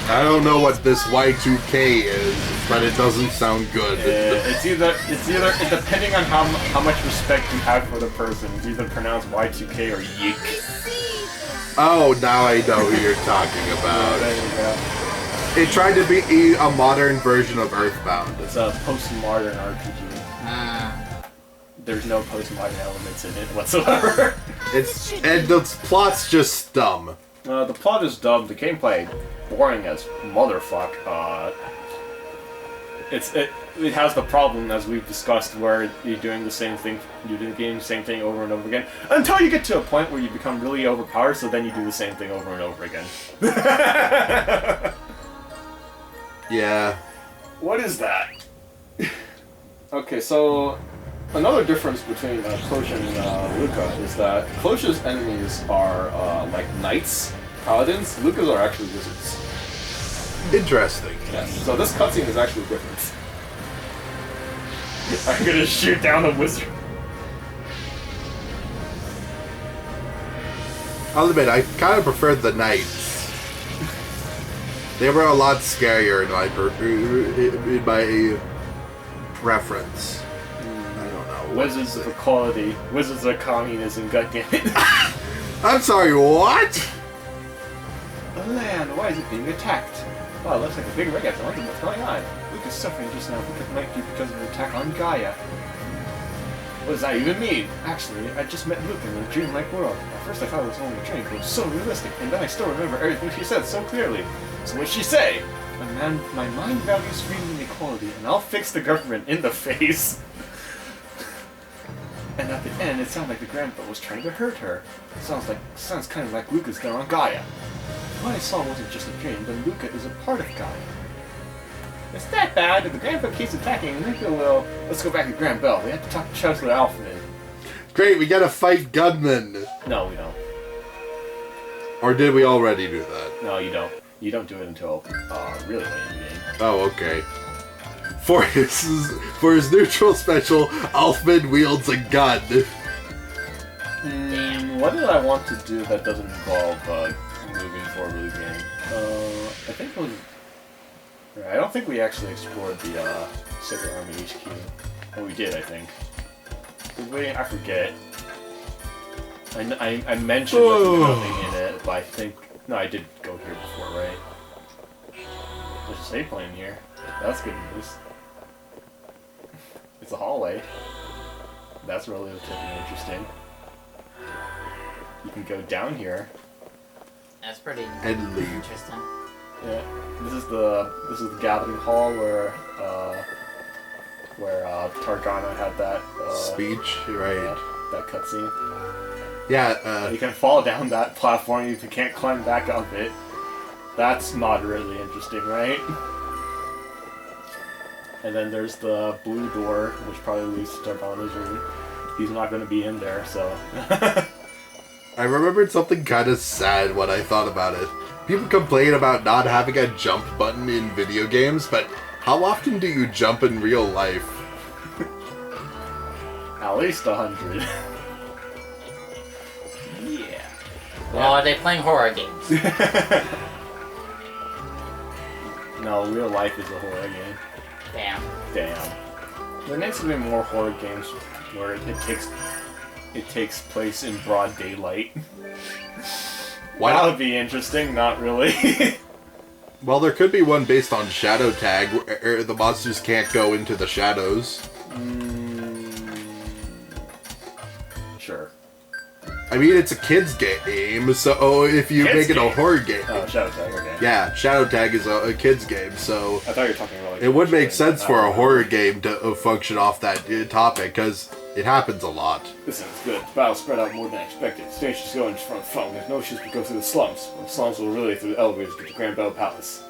I don't know what this Y2K is, but it doesn't sound good. It's either depending on how much respect you have for the person, it's either pronounced Y2K or Yeek. Oh, now I know who you're talking about. There you go. It tried to be a modern version of Earthbound. It's a postmodern RPG. There's no postmodern elements in it whatsoever. And the plot's just dumb. The plot is dumb. The gameplay boring as motherfuck. It has the problem, as we've discussed, where you're doing the same thing, you're doing the same thing over and over again, until you get to a point where you become really overpowered, so then you do the same thing over and over again. Yeah. What is that? Okay, so another difference between Klosh and Luca is that Klosh's enemies are like knights, paladins. Luca's are actually wizards. Interesting. Yes. So this cutscene is actually different. I'm gonna shoot down a wizard. I'll admit, I kind of preferred the knights. They were a lot scarier in my preference. I don't know. Wizards of equality. Wizards of communism, goddammit. I'm sorry, what? The land, why is it being attacked? Oh, it looks like a big wreck. I wonder what's going on. Luke is suffering just now. It might be because of the attack on Gaia. What does that even mean? Actually, I just met Luke in a dreamlike world. At first I thought it was only a dream, but it was so realistic, and then I still remember everything she said so clearly. So what'd she say? My mind values freedom and equality, and I'll fix the government in the face. And at the end, it sounded like the grandpa was trying to hurt her. Sounds kind of like Luca's there on Gaia. What I saw wasn't just a dream, but Luca is a part of Gaia. It's that bad. If the grandpa keeps attacking, let's go back to Grand Bell. We have to talk to Chancellor Alfred. Great, we gotta fight gunmen. No, we don't. Or did we already do that? No, you don't. You don't do it until really late in the game. Oh, okay. For his neutral special, Alfman wields a gun. What did I want to do that doesn't involve moving forward with the game? I think it was... I don't think we actually explored the Secret Army HQ. Oh, we did, I think. Did we? I forget. I mentioned nothing in it, but I think... No, I did go here before, right? There's a save point here. That's good news. It's a hallway. That's relatively interesting. You can go down here. That's pretty interesting. Yeah, this is the gathering hall where Targana had that speech, right? That cutscene. Yeah. You can fall down that platform. You can't climb back up it. That's moderately interesting, right? And then there's the blue door, which probably leads to Targana's room. He's not going to be in there, so. I remembered something kind of sad when I thought about it. People complain about not having a jump button in video games, but how often do you jump in real life? At least 100. Yeah. Well, are they playing horror games? No, real life is a horror game. Damn. There needs to be more horror games where it takes place in broad daylight. That would be interesting, not really. Well, there could be one based on Shadow Tag, where the monsters can't go into the shadows. Sure. I mean, it's a kid's game, so if you make it a horror game... Oh, Shadow Tag, okay. Yeah, Shadow Tag is a kid's game, so... I thought you were talking about like... It would make sense for a horror game to function off that topic, because it happens a lot. This sounds good. The battle spread out more than I expected. Stations go in front of phone. There's no issues we go through the slums. The slums will relay through the elevators to the Grand Bell Palace.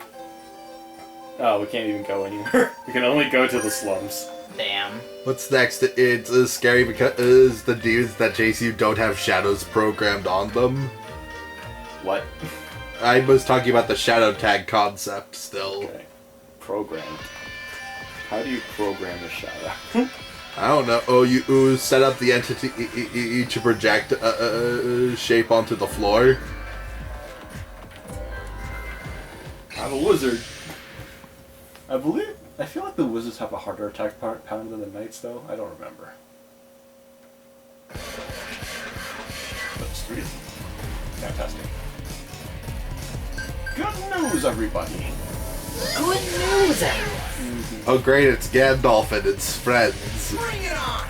Oh, we can't even go anywhere. We can only go to the slums. Damn. What's next? It's scary because the dudes that chase you don't have shadows programmed on them. What? I was talking about the Shadow Tag concept still. Okay. Programmed. How do you program a shadow? I don't know. Oh, you set up the entity to project shape onto the floor. I'm a wizard. I feel like the wizards have a harder attack pattern than the knights, though. I don't remember. But it's pretty fantastic. Good news, everybody! Good news, everyone! Oh great, it's Gandalf and its friends. Bring it on!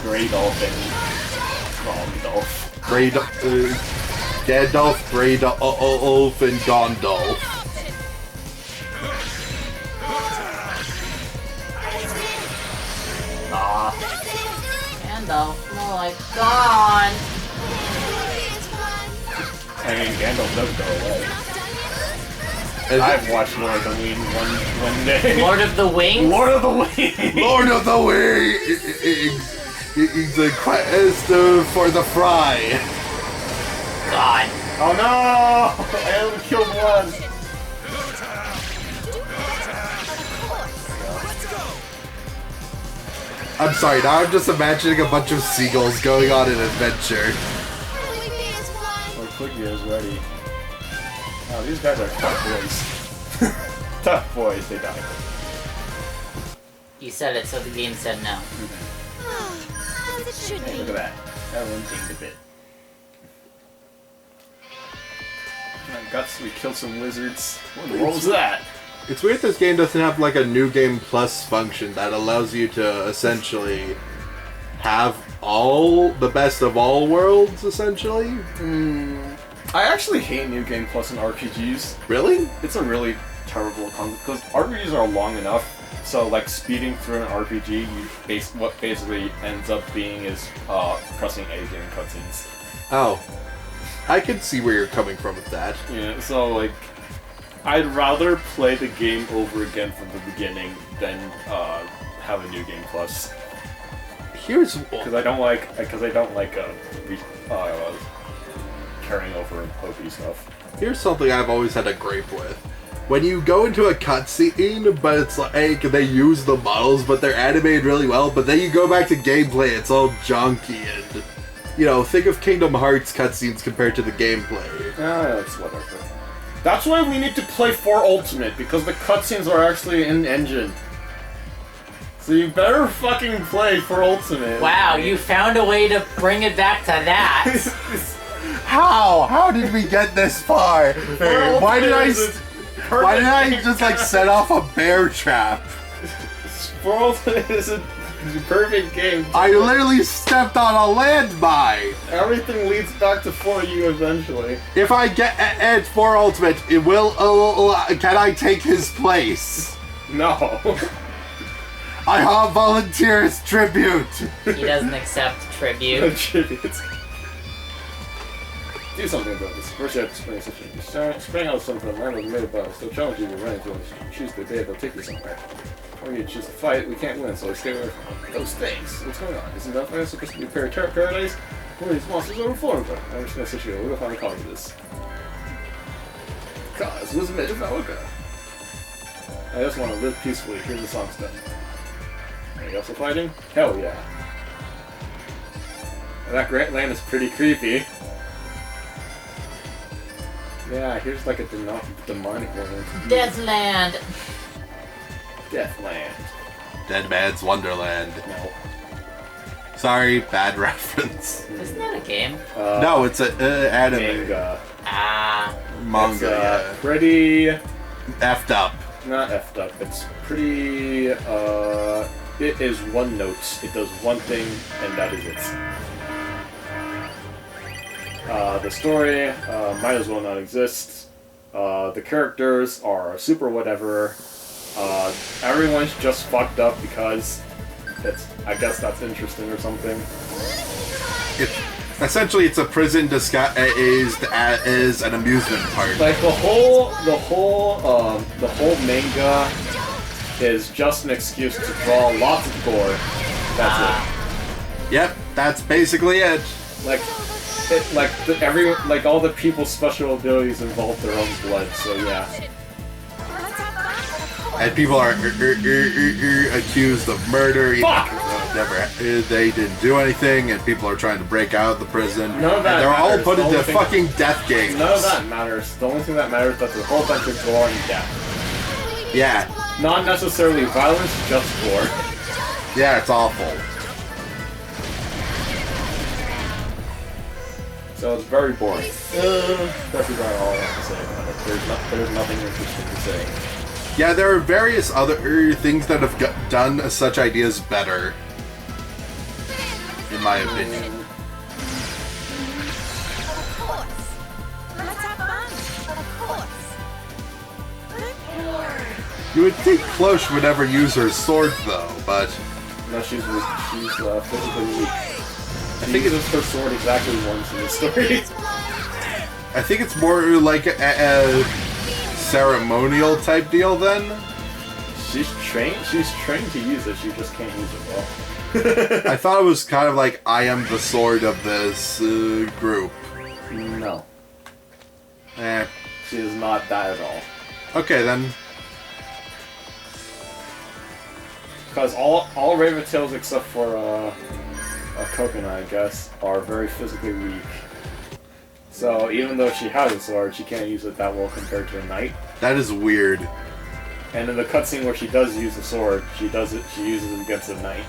Grey Dolphin. Gondolf. Gandalf, Grey-Dolf, and Gondalf. Gandalf, more like gone. I mean, Gandalf does go away. I've watched Lord of the Wings one day. Lord of the Wings? Lord of the Wings! Lord of the Wings! It's a quest for the fry. God. Oh no! I only killed one! I'm sorry, now I'm just imagining a bunch of seagulls going on an adventure. Or Quickie is ready. Oh, these guys are tough boys. Tough boys, they die. You said it, so the game said no. Hey, look at that. That one dinged a bit. Guts, we killed some wizards. What in the world was that? It's weird this game doesn't have like a New Game Plus function that allows you to essentially have the best of all worlds, essentially. I actually hate New Game Plus in RPGs. Really? It's a really terrible concept, because RPGs are long enough, so like speeding through an RPG, what basically ends up being is pressing A during cutscenes. Oh. I can see where you're coming from with that. Yeah, so like, I'd rather play the game over again from the beginning than have a New Game Plus. Here's Because I don't like carrying over OP stuff. Here's something I've always had a gripe with. When you go into a cutscene, but it's like they use the models, but they're animated really well, but then you go back to gameplay, it's all junky and, you know, think of Kingdom Hearts cutscenes compared to the gameplay. That's whatever. That's why we need to play 4 Ultimate, because the cutscenes are actually in engine. So you better fucking play 4 Ultimate. Wow, you found a way to bring it back to that. How? How did we get this far? Why did I just like set off a bear trap? 4 Ultimate is a perfect game. I literally stepped on a landmine. Everything leads back to 4U eventually. If I get Ed 4 Ultimate, it will. Can I take his place? No. I have volunteer as tribute. He doesn't accept tribute. Tributes. Do something about this. First, you have to spring such a spring out something from the land was made by us. They'll challenge you to run into us. Choose the day they'll take you somewhere. Or you choose to fight, we can't win, so let's stay away from those things. What's going on? Isn't that supposed to be a paradise? Who are these monsters that were formed from? I'm just gonna sit here. We're gonna find a cause of this. Cause was made of Alka. I just want to live peacefully. Here's the song stuff. Are you also fighting? Hell yeah. And that Grant Land is pretty creepy. Yeah, here's like a demonic one. Deathland. Deathland. Dead Man's Wonderland. No. Sorry, bad reference. Isn't that a game? No, it's an anime. Manga. Ah. Manga, It's, yeah. pretty... Effed up. Not effed up. It's pretty... It is one note. It does one thing, and that is it. The story might as well not exist. The characters are super whatever. Everyone's just fucked up because I guess that's interesting or something. Essentially, it's a prison disguised as an amusement park. Like the whole manga is just an excuse to draw lots of gore. That's it. Yep, that's basically it. All the people's special abilities involve their own blood. So yeah. And people are accused of murder. Fuck! they didn't do anything, and people are trying to break out of the prison. None of that and they're all matters. put The into only thing- fucking death games. None of that matters. The only thing that matters is that there's a whole bunch of gore and death. Yeah. Not necessarily violence, just gore. Yeah, it's awful. So it's very boring. That's about all I have to say about it. There's nothing interesting to say. Yeah, there are various other things that have done such ideas better, in my opinion. Of course. Let's have fun. Of course. You would think Cloche would never use her sword, though, but No, she's physically weak. I She think uses her sword exactly once in the story. I think it's more like a ceremonial type deal then. She's trained to use it, she just can't use it well. I thought it was kind of like I am the sword of this group. No. Eh. She is not that at all. Okay then. Because all Raven Tails except for a Coconut, I guess, are very physically weak. So even though she has a sword, she can't use it that well compared to a knight. That is weird. And in the cutscene where she does use the sword, she uses it against a knight.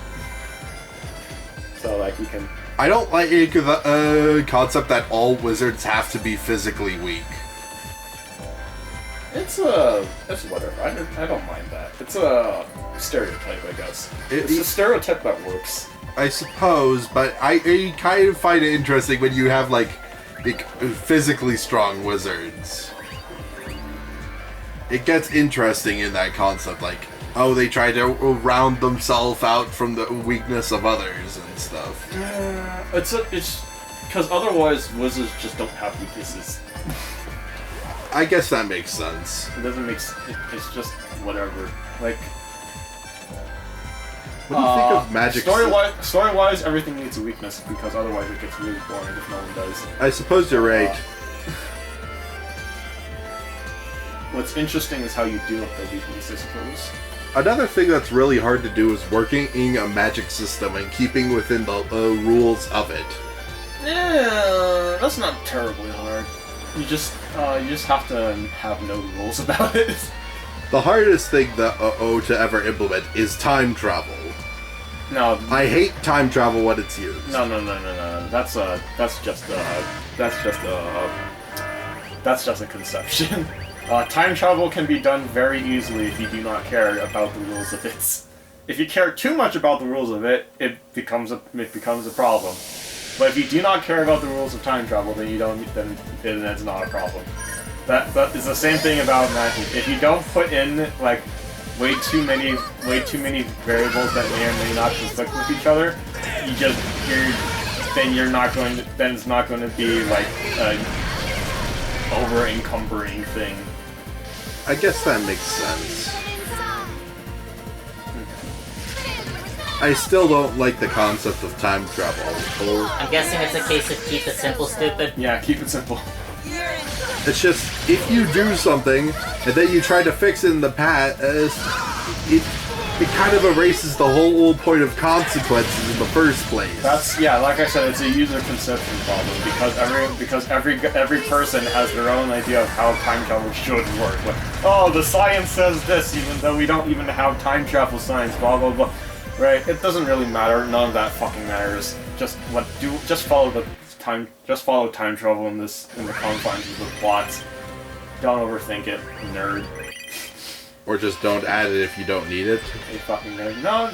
So like you can. I don't like the concept that all wizards have to be physically weak. It's whatever. I don't mind that. It's a stereotype, I guess. It's a stereotype that works. I suppose, but I kind of find it interesting when you have like physically strong wizards. It gets interesting in that concept, like, oh, they try to round themselves out from the weakness of others and stuff. It's because otherwise wizards just don't have weaknesses. I guess that makes sense. It doesn't make. It's just whatever. Like. What do you think of magic? Story-wise, everything needs a weakness because otherwise it gets really boring if no one does. I suppose you're right. What's interesting is how you deal with the weakness, I suppose. Another thing that's really hard to do is working in a magic system and keeping within the rules of it. Yeah, that's not terribly hard. You just have to have no rules about it. The hardest thing that to ever implement is time travel. No, I hate time travel when it's used. No. That's just a conception. Time travel can be done very easily if you do not care about the rules of it. If you care too much about the rules of it, it becomes a problem. But if you do not care about the rules of time travel, then it's not a problem. That is the same thing about magic. If you don't put in like way too many variables that may or may not conflict with each other, then it's not going to be like an over encumbering thing. I guess that makes sense. I still don't like the concept of time travel. I'm guessing it's a case of keep it simple, stupid. Yeah, keep it simple. It's just, if you do something, and then you try to fix it in the past, it kind of erases the whole point of consequences in the first place. Like I said, it's a user conception problem because every person has their own idea of how time travel should work. Like, oh, the science says this, even though we don't even have time travel science. Blah blah blah. Right? It doesn't really matter. None of that fucking matters. Just follow time travel in the confines of the plot. Don't overthink it, nerd. Or just don't add it if you don't need it. You fucking nerd. No,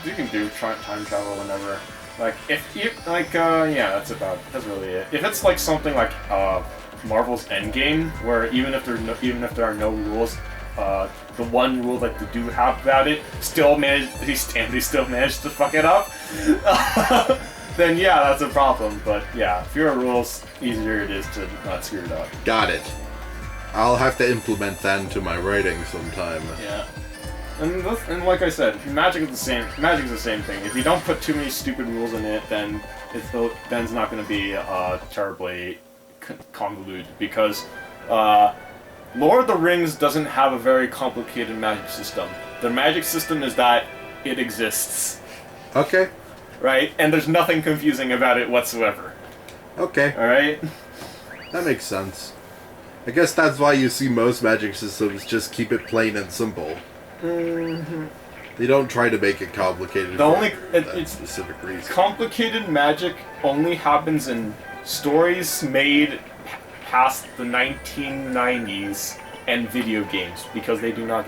you can do time travel whenever. Like if you that's really it. If it's like something like Marvel's Endgame, where even if there are no rules, the one rule that they do have about it they still manage to fuck it up. Then yeah, that's a problem. But yeah, fewer rules, easier it is to not screw it up. Got it. I'll have to implement that into my writing sometime. Yeah. And like I said, Magic is the same thing. If you don't put too many stupid rules in it, then it's not going to be terribly convoluted because Lord of the Rings doesn't have a very complicated magic system. The magic system is that it exists. Okay. Right? And there's nothing confusing about it whatsoever. Okay. Alright? That makes sense. I guess that's why you see most magic systems just keep it plain and simple. Mm-hmm. They don't try to make it complicated It's specific reason. complicated magic only happens in stories made past the 1990s and video games because they want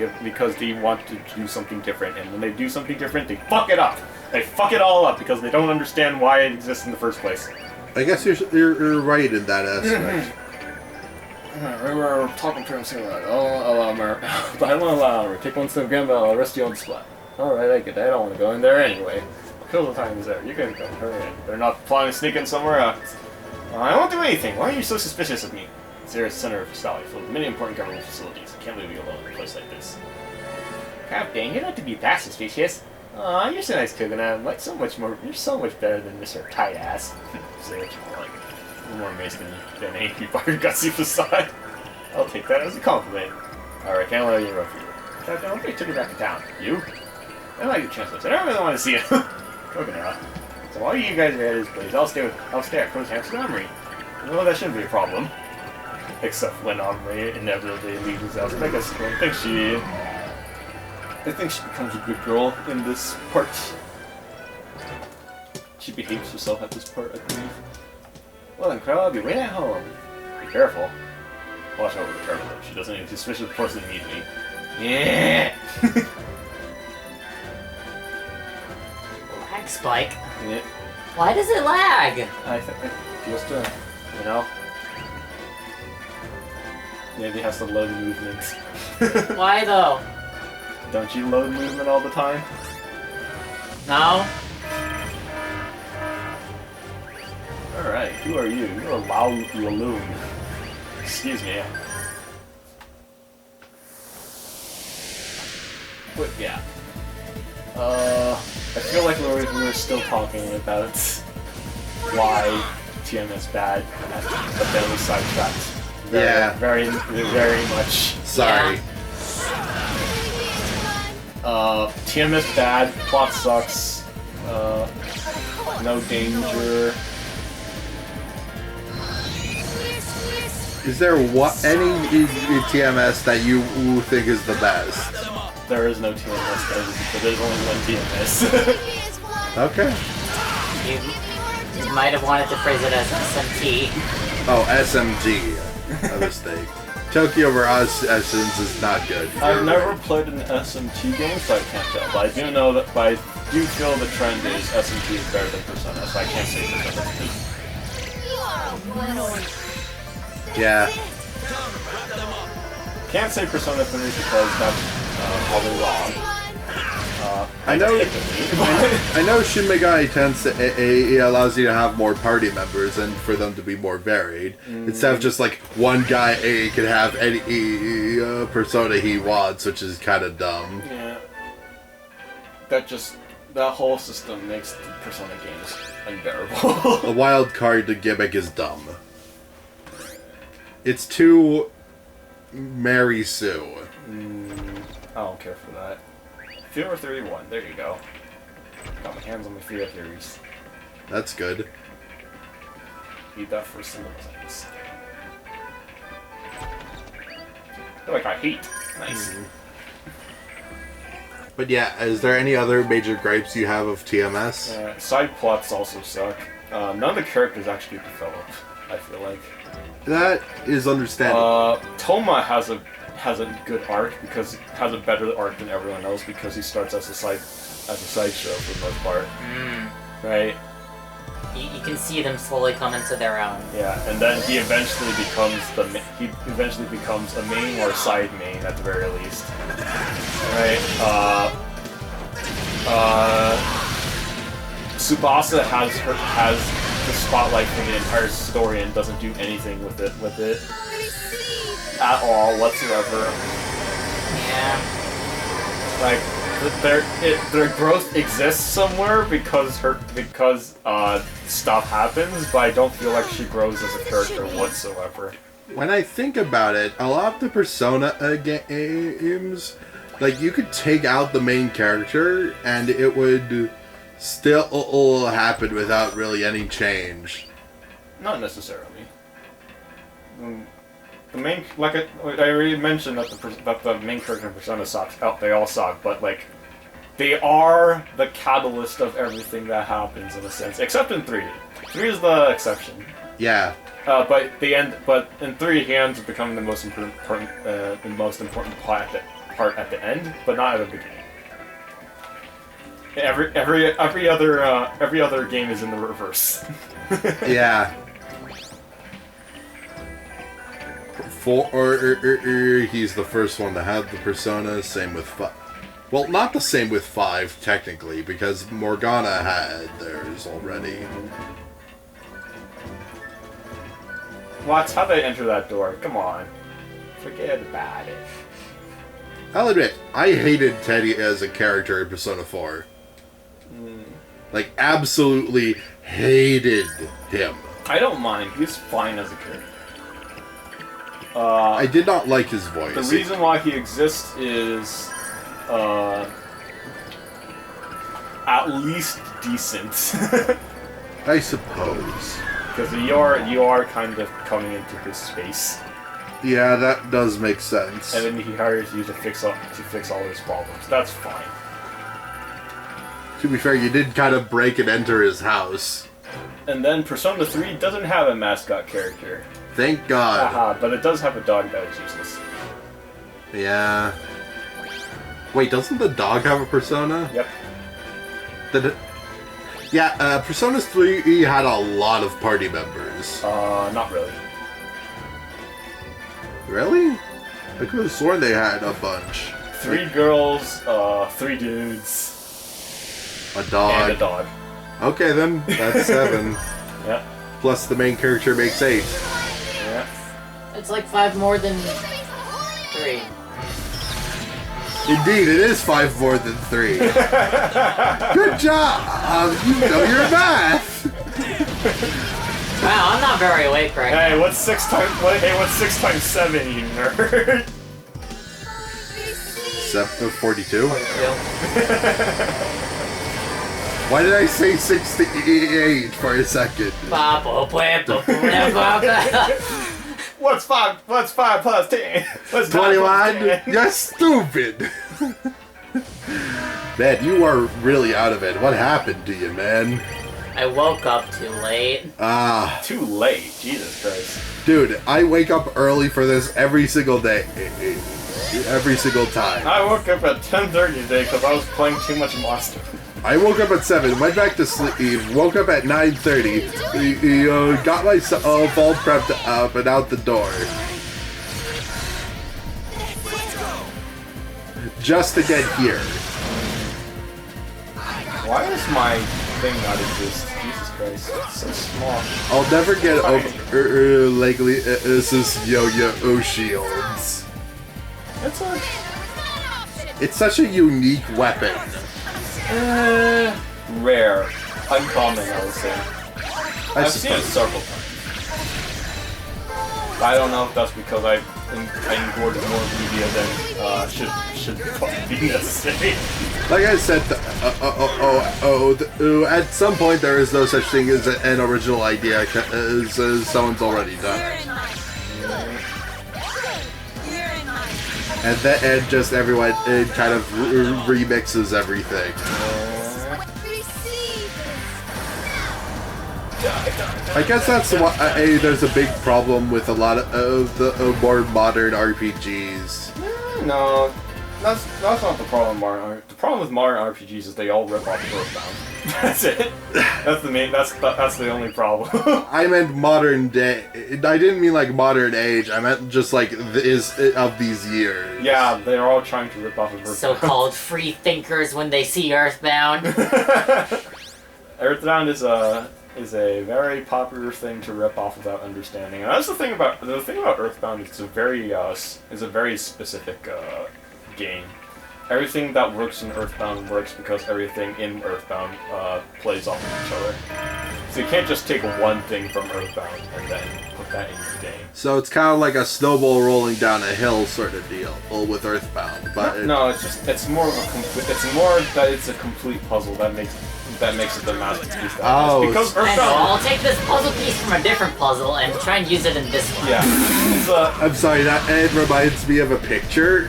to do something different, and when they do something different, they fuck it up. They fuck it all up because they don't understand why it exists in the first place. I guess you're right in that aspect. We were talking to him saying like, but I won't allow her. Take one step again, but I'll arrest you on the spot. Alright, I get that. I don't want to go in there anyway. Kill the time is there. You guys go. Hurry in. They're not planning to sneak in somewhere else. I won't do anything. Why are you so suspicious of me? It's center of Valley, filled with many important government facilities. I can't leave you alone in a place like this. God dang, you're not to be that suspicious. Aw, you're so nice, Kuganam. Like, you're so much better than Mr. Tight Ass. Say what you want. I'm more amazed than angry by your gutsy facade. I'll take that as a compliment. Alright, can't let you rough you. God damn, I took you back to town. You? I like your chances. I don't really want to see you. Kuganam. So while you guys are at his place, I'll stay at Crow's Hamster Armory. Well, that shouldn't be a problem. Except when Omri inevitably leaves his house. I guess I think she becomes a good girl in this part. She behaves herself at this part, I believe. Well then, Crow, I'll be waiting at home. Be careful. Watch over the terminal. She doesn't need a suspicious person to meet me. Yeah! Lag spike? Yeah. Why does it lag? I think it feels to, you know? Maybe it has to load movements. Why though? Don't you load movement all the time? No? Alright, who are you? You're a Laloon. Excuse me. But yeah. I feel like we were still talking about why TMS bad, but then we sidetracked. Very much. Sorry. TMS bad, plot sucks, no danger. Is there any TMS that you think is the best? There is no TMS, but there's only one TMS. Okay. You might have wanted to phrase it as SMT. Oh, SMG. A mistake. Tokyo Mirage Essence is not good. I've never played an SMT game, so I can't tell. But I do know that, I do feel the trend is SMT is better than Persona, so I can't say Persona 3. Yeah. Can't say Persona 3 because that's probably wrong. I know Shin Megami Tensei allows you to have more party members and for them to be more varied. Instead of just like one guy can have any persona he wants, which is kind of dumb. Yeah. That whole system makes the Persona games unbearable. The wild card gimmick is dumb. It's too Mary Sue. I don't care for that. Fear 31, there you go. Got my hands on my Fear theories. That's good. Need that for single seconds. They're like I hate. Nice. But yeah, is there any other major gripes you have of TMS? Side plots also suck. None of the characters actually develop, I feel like. That is understandable. Toma has a good arc because has a better arc than everyone else because he starts as a sideshow for the most part. Right? You can see them slowly come into their own. Yeah, and then he eventually becomes a main or a side main at the very least. Right? Tsubasa has the spotlight for the entire story and doesn't do anything with it at all whatsoever. Yeah. Like their growth exists somewhere because stuff happens, but I don't feel like she grows as a character whatsoever. When I think about it, a lot of the Persona games, like you could take out the main character and it would still happen without really any change. Not necessarily. The main, like I already mentioned that the main character in Persona sucks. Oh, they all suck, but like, they are the catalyst of everything that happens in a sense, except in 3. 3 is the exception. Yeah. But in 3 he ends up becoming the most important part at the end, but not at the beginning. Every other game is in the reverse. Yeah. He's the first one to have the persona. Same with 5. Well, not the same with 5 technically, because Morgana had theirs already. Watch how they enter that door. Come on, forget about it. I'll admit, I hated Teddy as a character in Persona 4. Like, absolutely hated him. I don't mind. He's fine as a character. I did not like his voice. The reason why he exists is at least decent. I suppose. Because you are kind of coming into his space. Yeah, that does make sense. And then he hires you to fix all his problems. That's fine. To be fair, you did kind of break and enter his house. And then Persona 3 doesn't have a mascot character. Thank God. Haha, but it does have a dog that is useless. Yeah. Wait, doesn't the dog have a persona? Yep. Yeah, Persona 3 had a lot of party members. Not really. Really? I could have sworn they had a bunch. 3 girls, 3 dudes. A dog. And a dog. Okay, then. That's 7. Yep. Plus the main character makes 8. Yeah. It's like 5 more than 3. Indeed, it is 5 more than 3. Good job! You know your math! Wow, I'm not very awake right now. Hey, what's 6 times 7, you nerd? 42? Why did I say 68 for a second? What's 5 plus 10? What's 21? You're stupid! Man, you are really out of it. What happened to you, man? I woke up too late. Too late. Jesus Christ. Dude, I wake up early for this every single day. Every single time. I woke up at 10:30 today because I was playing too much Monster. I woke up at 7, went back to sleep, woke up at 9:30, got myself all prepped up and out the door. Just to get here. Why does my thing not exist? Jesus Christ, it's so small. I'll never get over lately this yo-yo shields. It's such a unique weapon. Rare. Uncommon, I would say. I've seen it several times. I don't know if that's because I engorged more media than should be necessary. Like I said, at some point there is no such thing as an original idea, because someone's already done it. And just everyone kind of remixes everything. I guess that's why there's a big problem with a lot of the more modern RPGs. No, that's not the problem. The problem with modern RPGs is they all rip off Earthbound. That's it. That's the only problem. I meant modern day. I didn't mean like modern age. I meant just like of these years. Yeah, they're all trying to rip off of Earthbound. So-called free thinkers when they see Earthbound. Earthbound is a very popular thing to rip off without understanding. And that's the thing about Earthbound. It's a very specific game. Everything that works in Earthbound works because everything in Earthbound plays off of each other. So you can't just take one thing from Earthbound and then put that in your game. So it's kind of like a snowball rolling down a hill sort of deal with Earthbound, but no, it's more that it's a complete puzzle that makes that makes it the masterpiece. Oh, Because I know, Earthbound. I'll take this puzzle piece from a different puzzle and try and use it in this one. Yeah. It's, I'm sorry, it reminds me of a picture.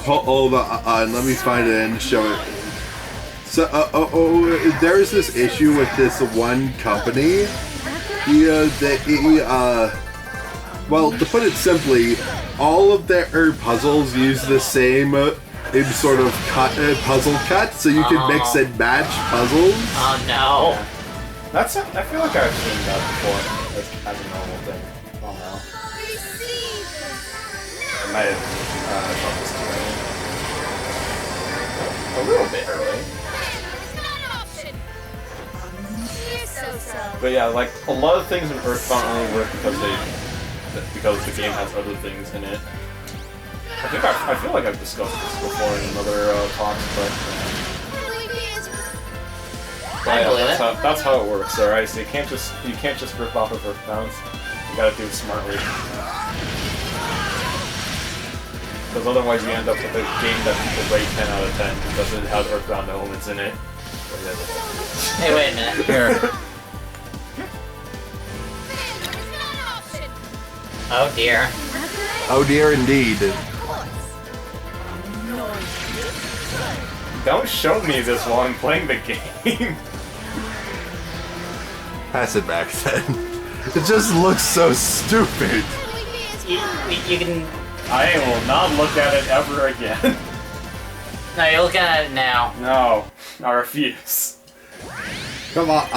Hold on, let me find it and show it. So, there's this issue with this one company. Well, to put it simply, all of their puzzles use the same sort of puzzle cut, so you can mix and match puzzles. Oh no. That's I feel like I've seen that before as a normal thing. Oh no. I might have thought this a little bit early. But yeah, like a lot of things in Earthbound only work because the game has other things in it. I feel like I've discussed this before in another talks, but yeah, that's how it works. Alright, so you can't just rip off of Earthbound. You gotta do it smartly. Because otherwise you end up with a game that people rate 10 out of 10 because it has Earthbound elements in it. Hey, wait a minute. Here. Oh dear. Oh dear, indeed. Don't show me this while I'm playing the game. Pass it back then. It just looks so stupid. You can... I will not look at it ever again. No, you're looking at it now. No, I refuse. Come on,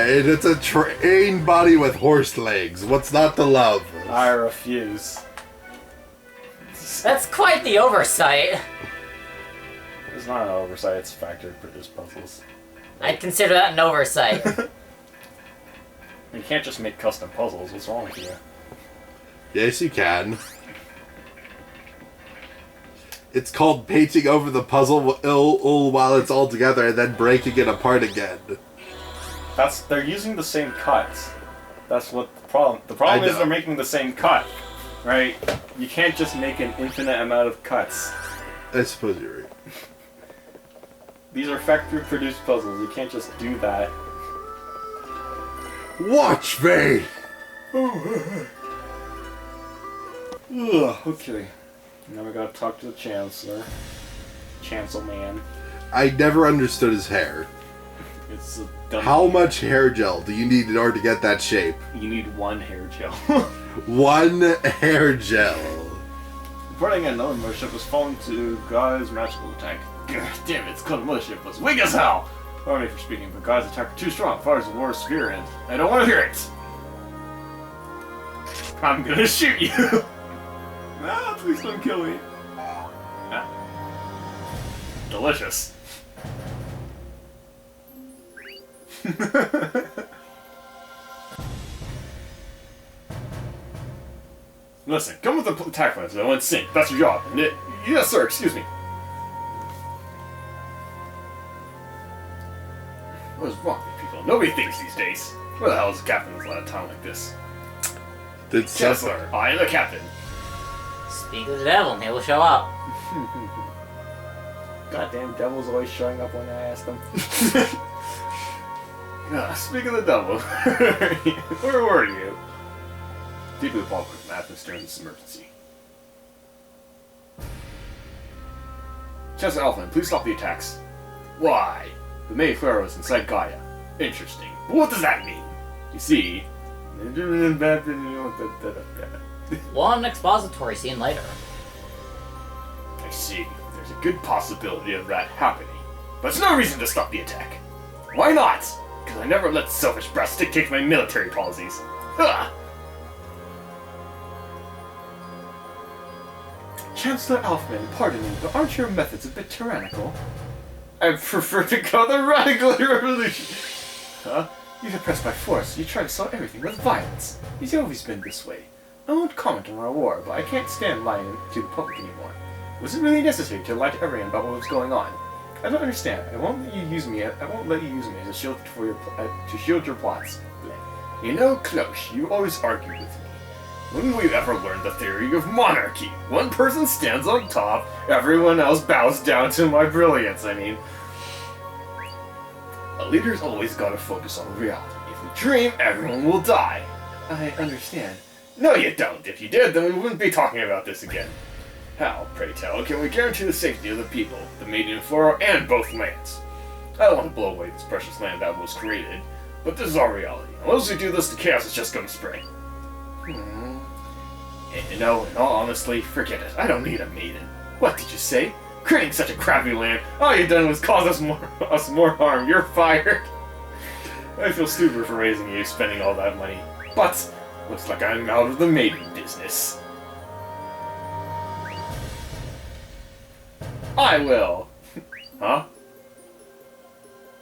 it's a train body with horse legs. What's not to love? I refuse. That's quite the oversight. It's not an oversight, it's factory-produced puzzles. I'd consider that an oversight. You can't just make custom puzzles, what's wrong with you? Yes, you can. It's called painting over the puzzle while it's all together and then breaking it apart again. They're using the same cuts. That's what the problem. The problem is they're making the same cut, right? You can't just make an infinite amount of cuts. I suppose you're right. These are factory-produced puzzles. You can't just do that. Watch me! Ugh, okay. Now we gotta talk to the Chancellor. Chancellor man. I never understood his hair. It's a dumb. How much hair gel do you need in order to get that shape? You need one hair gel. One hair gel. Reporting another mothership was falling to Gaia's magical attack. Damn it, it's called mothership was weak as hell! Pardon me for speaking, but Gaia's attack are too strong. Fires the war sphere and I don't want to hear it! I'm gonna shoot you! Ah, please don't kill me. Ah. Delicious. Listen, come with the attack plans. I want to sink. That's your job. Yes, sir. Excuse me. What is wrong with people? Nobody thinks these days. Where the hell is the captain at a time like this? Chancellor, I am the captain. Speak of the devil and he will show up. Goddamn devil's always showing up when I ask them. Speak of the devil. Where were you? Deeply appalled with madness during this emergency. Chancellor Elfman, please stop the attacks. Why? The Mayflower is inside Gaia. Interesting. But what does that mean? You see... One expository scene later. I see. There's a good possibility of that happening. But it's no reason to stop the attack. Why not? Because I never let selfish brats dictate my military policies. Ha! Chancellor Elfman, pardon me, but aren't your methods a bit tyrannical? I prefer to call the radical revolution. Huh? You suppress by force. You try to solve everything with violence. It's always been this way. I won't comment on our war, but I can't stand lying to the public anymore. Was it really necessary to lie to everyone about what was going on? I don't understand. I won't let you use me. I won't let you use me as a shield for your to shield your plots. You know, Cloche, you always argue with me. When will you ever learn the theory of monarchy? One person stands on top, everyone else bows down to my brilliance. I mean, leaders always gotta focus on reality. If we dream, everyone will die. I understand. No, you don't. If you did, then we wouldn't be talking about this again. How, pray tell, can we guarantee the safety of the people, the maiden flora, and both lands? I don't want to blow away this precious land that was created, but this is our reality. Unless we do this, the chaos is just gonna spread. And you know, in all honesty, forget it. I don't need a maiden. What did you say? Creating such a crappy land, all you done was cause us more harm. You're fired. I feel stupid for raising you, spending all that money. But, looks like I'm out of the maiden business. I will! Huh?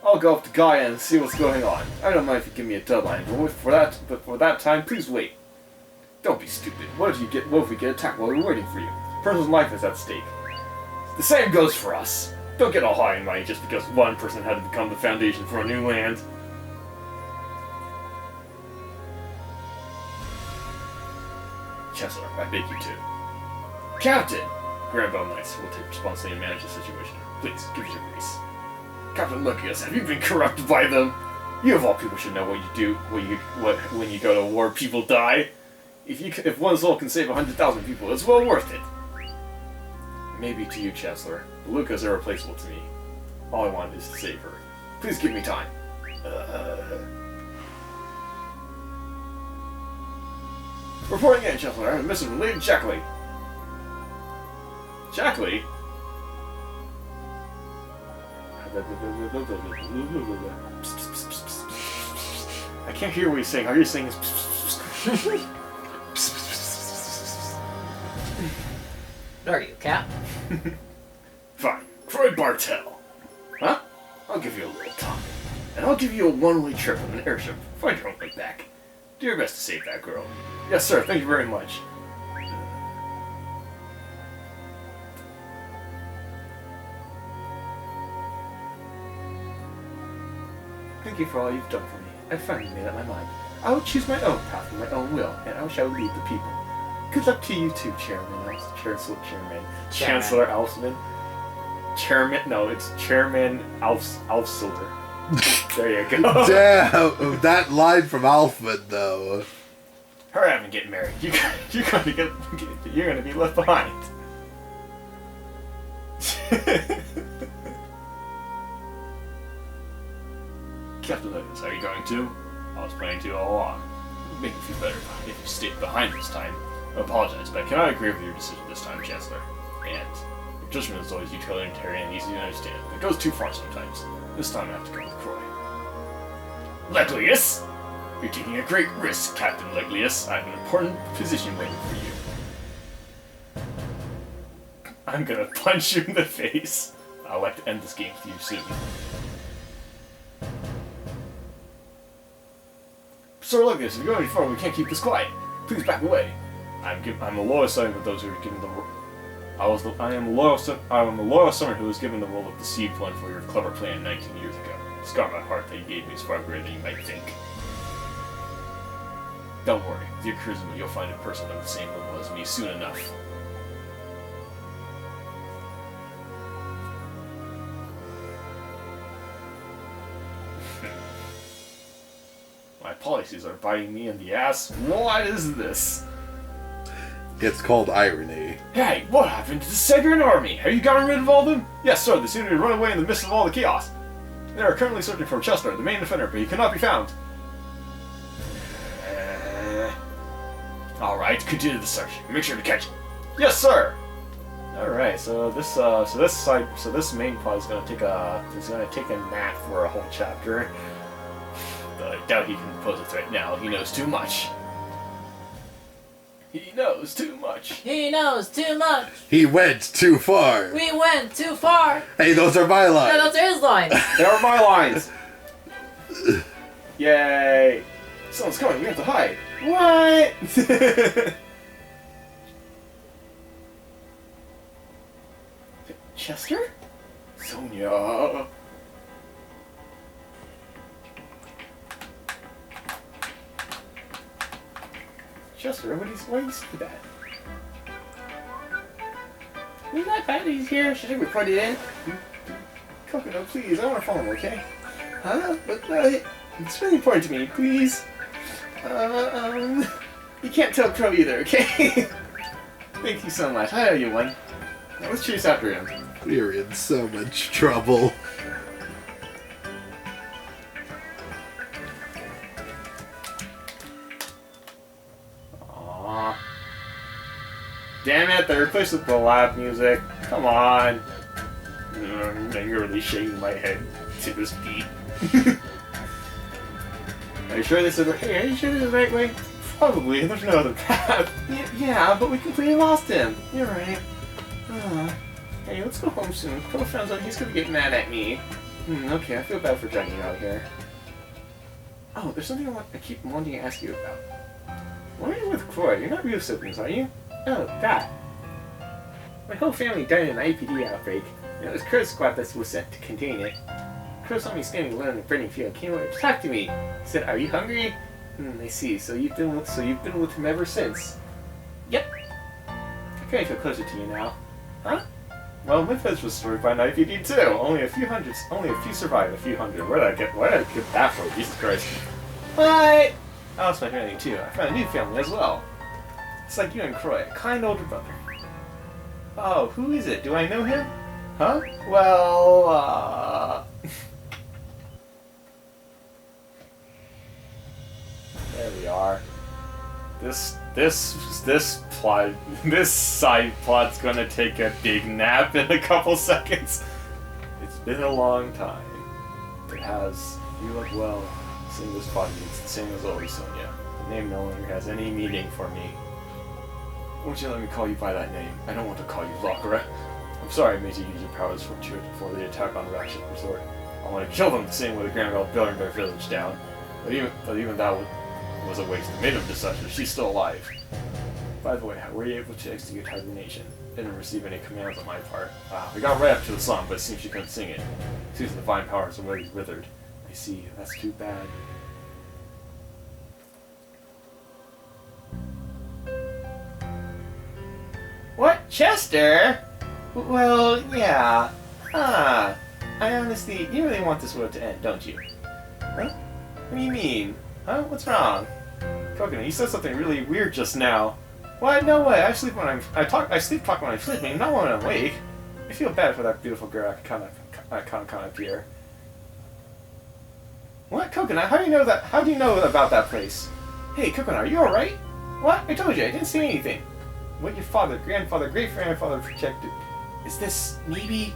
I'll go up to Gaia and see what's going on. I don't mind if you give me a deadline, but for that time, please wait. Don't be stupid. What if we get attacked while we're waiting for you? A person's life is at stake. The same goes for us. Don't get all high and mighty just because one person had to become the foundation for a new land. Chancellor, I beg you to. Captain! Grand Bell Knights will take responsibility and manage the situation. Please, give us your grace. Captain Lucius, have you been corrupted by them? You of all people should know what you do when you go to war. People die. If one soul can save 100,000 people, it's well worth it. Maybe to you, Chancellor, but Luca's irreplaceable to me. All I want is to save her. Please give me time. Reporting in, Chancellor. I have a message from Lady Jackley. Jackley? I can't hear what he's saying. Are you saying Are you, Cap? Fine. Croy Bartel. Huh? I'll give you a little time. And I'll give you a one-way trip on an airship. Find your own way back. Do your best to save that girl. Yes, sir. Thank you very much. Thank you for all you've done for me. I finally made up my mind. I will choose my own path and my own will, and I shall lead the people. Good luck to you too, Chancellor Alfsman. It's Chairman Alfsiller. There you go. Damn, that line from Alfred though. Hurry up and get married. You're gonna be left behind. Captain Lucas, are you going to? I was planning to all along. It would make me feel better if you stayed behind this time. I apologize, but I cannot agree with your decision this time, Chancellor. And your judgment is always utilitarian and easy to understand. It goes too far sometimes. This time I have to go with Croy. Leglius! You're taking a great risk, Captain Leglius. I have an important position waiting for you. I'm gonna punch you in the face. I'd like to end this game with you soon. Sir Leglius, if you're going too far, we can't keep this quiet. Please back away. I'm a loyal son of those who are given the. I am a loyal son who was given the role of deceived one for your clever plan 19 years ago. The scar on my heart that you gave me is far greater than you might think. Don't worry, with your charisma, you'll find a person of the same level as me soon enough. My policies are biting me in the ass. What is this? It's called irony. Hey, what happened to the Sabian army? Have you gotten rid of all of them? Yes, sir, they seem to be running away in the midst of all the chaos. They are currently searching for Chester, the main defender, but he cannot be found. Alright, continue the search. Make sure to catch him. Yes, sir! Alright, so this main plot is gonna take a nap for a whole chapter. But I doubt he can pose a threat now. He knows too much. He knows too much. He knows too much. He went too far. We went too far. Hey, those are my lines. Yeah, those are his lines. They are my lines. Yay! Someone's coming. We have to hide. What? Chester? Sonia. Chester, why do you say that? He's not bad, he's here. Should we put it in? Coconut, please, I want to follow him, okay? Huh? But, it's really important to me. Please. You can't tell Crow either, okay? Thank you so much. I owe you one. Now let's chase after him. We're in so much trouble. Aww. Damn it, they replaced it with the loud music. Come on. I'm angrily shaking my head to this beat. Are you sure this is the Hey, are you sure this is the right way? Probably. There's no other path. Yeah, but we completely lost him. You're right. Hey, let's go home soon. Crow sounds like he's gonna get mad at me. Okay, I feel bad for dragging you out here. Oh, there's something I keep wanting to ask you about. Why are you with Croy? You're not real siblings, are you? Oh, that. My whole family died in an IPD outbreak. And it was Crow's squad that was sent to contain it. Crow saw me standing alone in the burning field, came over to talk to me. He said, "Are you hungry?" I see. So you've been with him ever since. Yep. I kind of feel closer to you now. Huh? Well, my fez was destroyed by an IPD too. Only a few survived. A few hundred. Where did I get that from? Jesus Christ. What? I lost my family too. I found a new family as well. It's like you and Croy, a kind older brother. Oh, who is it? Do I know him? Huh? Well, there we are. This side plot's gonna take a big nap in a couple seconds. It's been a long time. It has. You look well. Seeing this body, it's the same as always, Sonia. The name no longer has any meaning for me. Won't you let me call you by that name? I don't want to call you Lakura. I'm sorry I made you use your powers for the attack on Ratchet Resort. I want to kill them the same way the Grand Old building their village down. But even that was a waste. The maiden of Deception, she's still alive. By the way, how were you able to execute hibernation? Didn't receive any commands on my part. We got right up to the song, but it seems she couldn't sing it. Seems the divine powers are already withered. I see. That's too bad. What? Chester? Well, yeah. I honestly... You really want this world to end, don't you? Huh? What do you mean? Huh? What's wrong? Coconut, you said something really weird just now. What? No way. I sleep when I sleep talk when I'm sleeping, not when I'm awake. I feel bad for that beautiful girl I can't appear. What? Coconut, how do you know that? How do you know about that place? Hey, Coconut, are you alright? What? I told you, I didn't say anything. What your father, grandfather, great-grandfather protected. Is this maybe...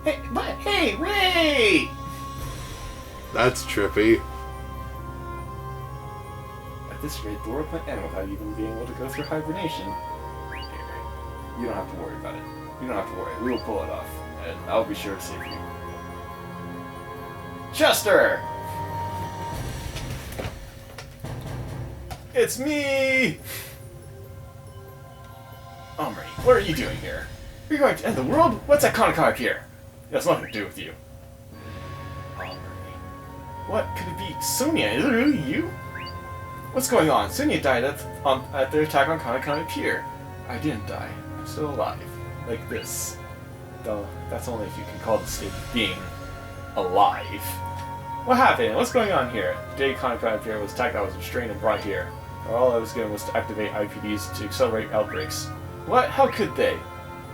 Hey, wait! That's trippy. At this rate, the world might end without even being able to go through hibernation. You don't have to worry about it. You don't have to worry. We will pull it off, and I'll be sure to save you. Chester! It's me! Omri, what are you doing here? You're going to end the world? What's that Kanaka here? It has nothing to do with you. Omri. What could it be? Sonia, is it really you? What's going on? Sonia died at the attack on Kanaka Pier. I didn't die. I'm still alive. Like this. Though, that's only if you can call the state of being alive. What happened? What's going on here? The day Kanaka Pier was attacked, I was restrained and brought here. All I was given was to activate IPDs to accelerate outbreaks. What? How could they?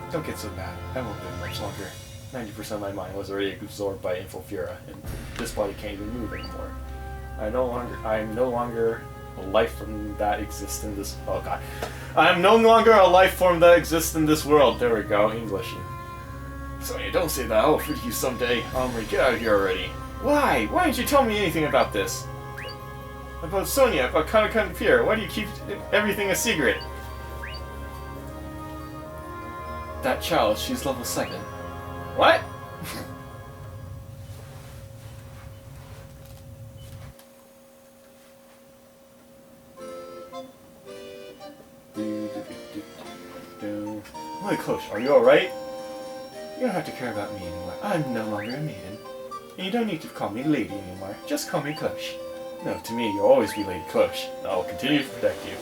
Don't get so bad. I won't live much longer. 90% of my mind was already absorbed by Infilfura, and this body can't even move anymore. I'm no longer a life form that exists in this... Oh god. I'm no longer a life form that exists in this world. There we go, English. Sonia, don't say that. I will free you someday. Omri, get out of here already. Why? Why didn't you tell me anything about this? About Sonia, about Kanaka Pier. Why do you keep everything a secret? That child, she's level 7. What? Why, Cloche, are you alright? You don't have to care about me anymore. I'm no longer a maiden. And you don't need to call me Lady anymore. Just call me Cloche. No, to me, you'll always be Lady Cloche. And I will continue to protect you.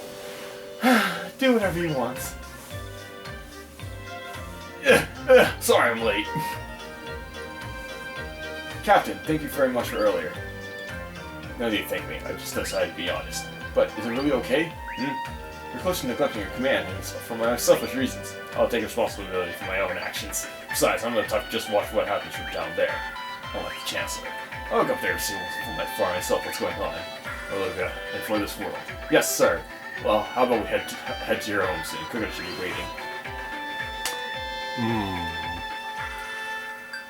Do whatever you want. Sorry I'm late. Captain, thank you very much for earlier. No need to thank me, I just decided to be honest. But is it really okay? You're close to neglecting your command, and it's for my selfish reasons. I'll take responsibility for my own actions. Besides, I'm gonna just watch what happens from down there. Unlike the Chancellor. I'll look up there and see for myself what's going on. Olivia, and for this world. Yes, sir. Well, how about we head to your home soon? Cooker should be waiting.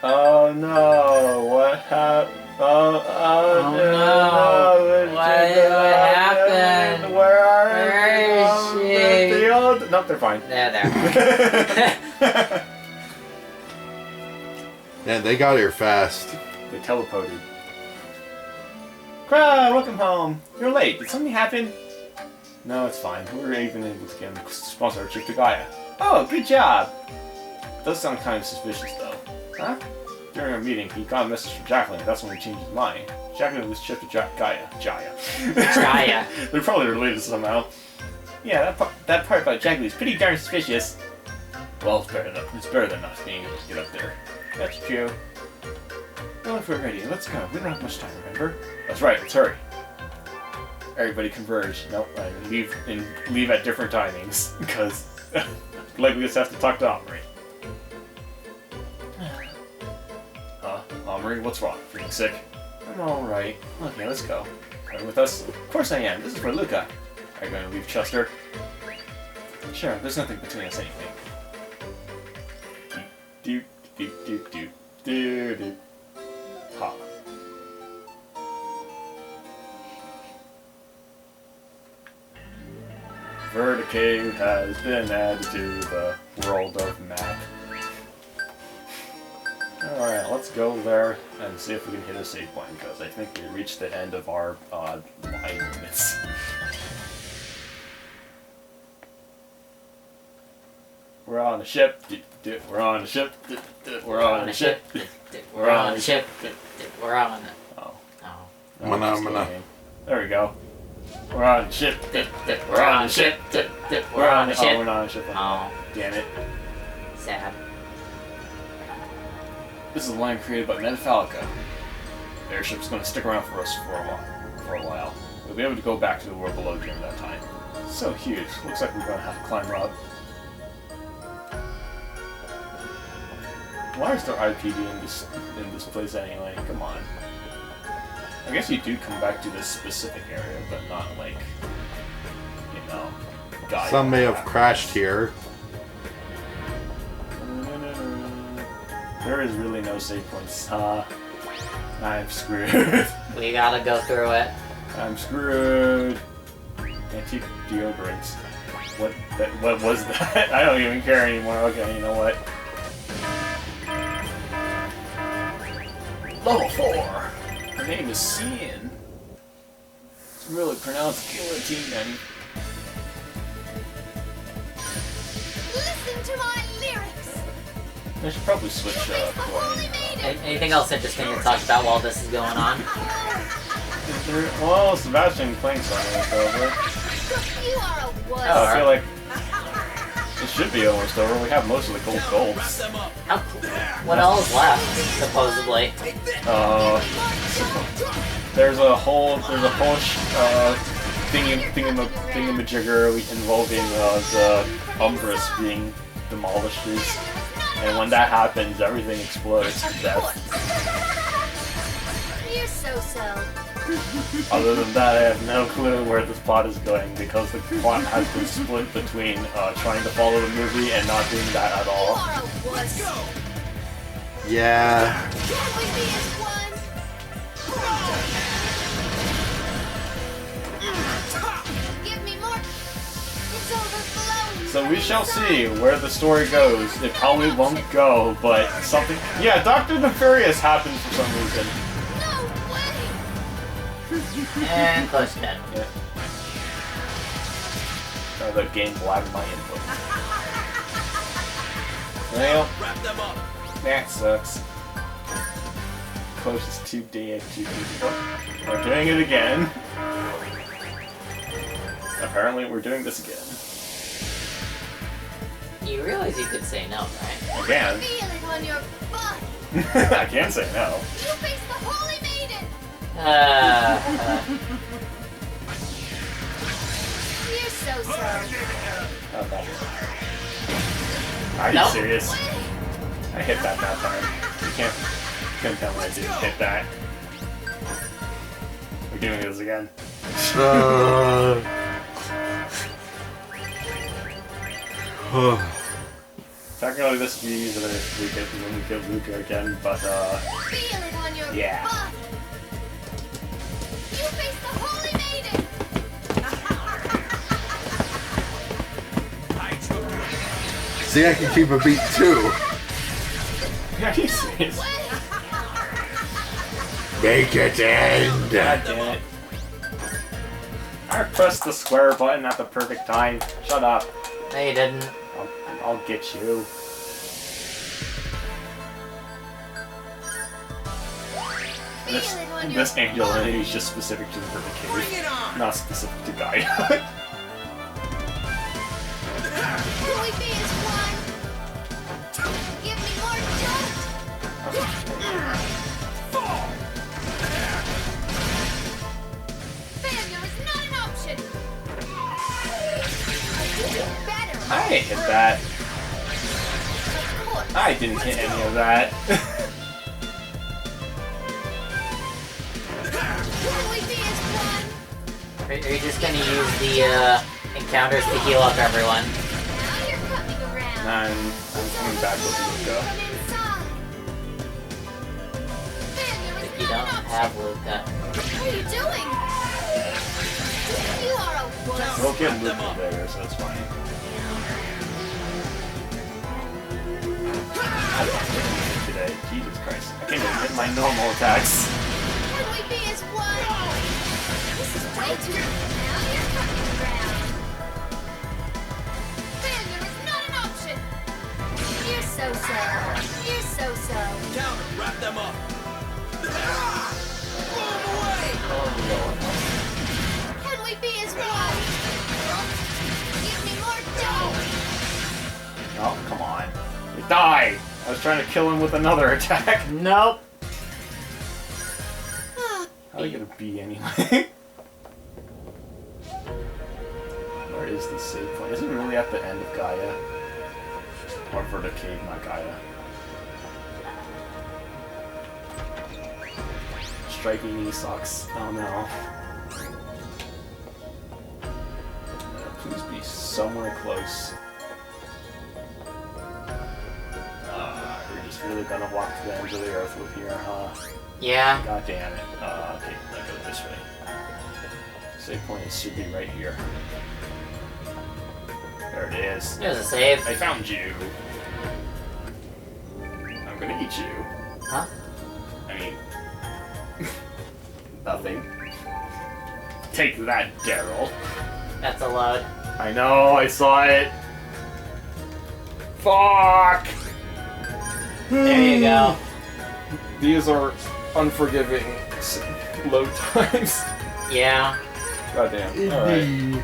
Oh no! What happened? Oh no! What happened? Where is she? Nope, they're fine. There. Man, they got here fast. They teleported. Cry, welcome home. You're late. Did something happen? No, it's fine. We were even able to get him to sponsor our trip to Gaia. Oh, good job. Does sound kind of suspicious, though. Huh? During our meeting, he got a message from Jacqueline. That's when he changed his mind. Jacqueline was shipped to Gaia. Gaia. They're probably related somehow. Yeah, that part about Jacqueline is pretty darn suspicious. Well, it's better than us being able to get up there. That's true. Well, if we're ready, let's go. We don't have much time, remember? That's right, let's hurry. Everybody converge. Nope, leave at different timings, because like we just have to talk to Omri. Omri, what's wrong? Feeling sick? I'm alright. Okay, let's go. Coming with us? Of course I am. This is for Luca. Are you going to leave Chester? Sure, there's nothing between us anyway. Doop, doop, doop, doop, doop, doop. Ha. Verticave has been added to the world of map. Alright, let's go there and see if we can hit a save point, because I think we reached the end of our line limits. We're on a ship. We're on a ship. We're on a ship. We're on a ship. We're on it. Oh. Oh. Mana. There we go. We're on a ship. We're on a ship. We're on a ship. Oh, we're not on a ship. Oh. Damn it. Sad. This is a line created by Metafalica. The airship's going to stick around for us for a while. We'll be able to go back to the world below during that time. It's so huge. Looks like we're going to have to climb up. Why is there IPD in this place anyway? Come on. I guess you do come back to this specific area, but not like, you know, Gaia. Some may have crashed here. There is really no save points. I'm screwed. We gotta go through it. I'm screwed. Antique deodorants. What was that? I don't even care anymore. Okay, you know what? Level 4! Her name is Cian. It's really pronounced guillotine. Listen to my lyrics. I should probably switch Anything else interesting to talk about while this is going on? Well, Sebastian playing something is over. You are a wuss. Oh, I feel like it should be almost over. We have most of the golds. What else left, supposedly? There's a whole thingamajigger involving the Umbrus being demolished, and when that happens, everything explodes to death. You're so. Other than that, I have no clue where this plot is going, because the plot has been split between trying to follow the movie and not doing that at You all. are a wuss. Yeah. Can't we be as one? Give me more. It's overflowing. So we shall see where the story goes. It probably won't go, but something... Yeah, Dr. Nefarious happens for some reason. No way. And close to dead. Yeah. Oh, the game lagged my input. Well, that sucks. Closest to day 2 people. We're doing it again. Apparently we're doing this again. You realize you could say no, right? Again. Feel it on your butt. I can't say no. You face the Holy Maiden! You're so. Okay. Are you Nope. serious? I hit that time. You couldn't tell me I didn't hit that. We're doing this again. Technically, this would be easier if we get when we kill Luca again, but Feel it on your yeah. body. You face the Holy Maiden! See, I can keep a beat too. Are you serious? Make it end. God damn it. I pressed the square button at the perfect time. Shut up. No, you didn't. I'll get you. This angel entity is just specific to the perfect cave. Not specific to Gaia. Will we be as one? Give me more failure is not an option! You did better! I hit that. Of course! I didn't hit any of that. Will we be as one? Are you just gonna use the encounters to heal up everyone? Now you're coming around! I'm coming back with Luca. From inside. Failure is If you not don't an option. have Luca. What are you doing? You are a wuss. We'll get Luca there, so it's fine. I don't know what today. Jesus Christ. I can't even hit my normal attacks. Can we be as one? This is way too... Now you're coming around. Failure is not an option. You're so-so. You're so-so. Wrap them up. Can we be as one? Give me more dough. Oh, come on. You die! I was trying to kill him with another attack. Nope. How are you gonna be anyway? Where is the save point? Is it really at the end of Gaia? Or for the cave, not Gaia? Striking me sucks. Oh no. Please be somewhere close. We're just really gonna walk to the ends of the earth with here, huh? Yeah. God damn it. Okay, I go this way. Save point should be right here. There it is. There's a save. I found you. I'm gonna eat you. Huh? I mean... nothing. Take that, Daryl. That's a load. I know, I saw it. Fuck! There you go. These are unforgiving load times. Yeah. Goddamn. Alright.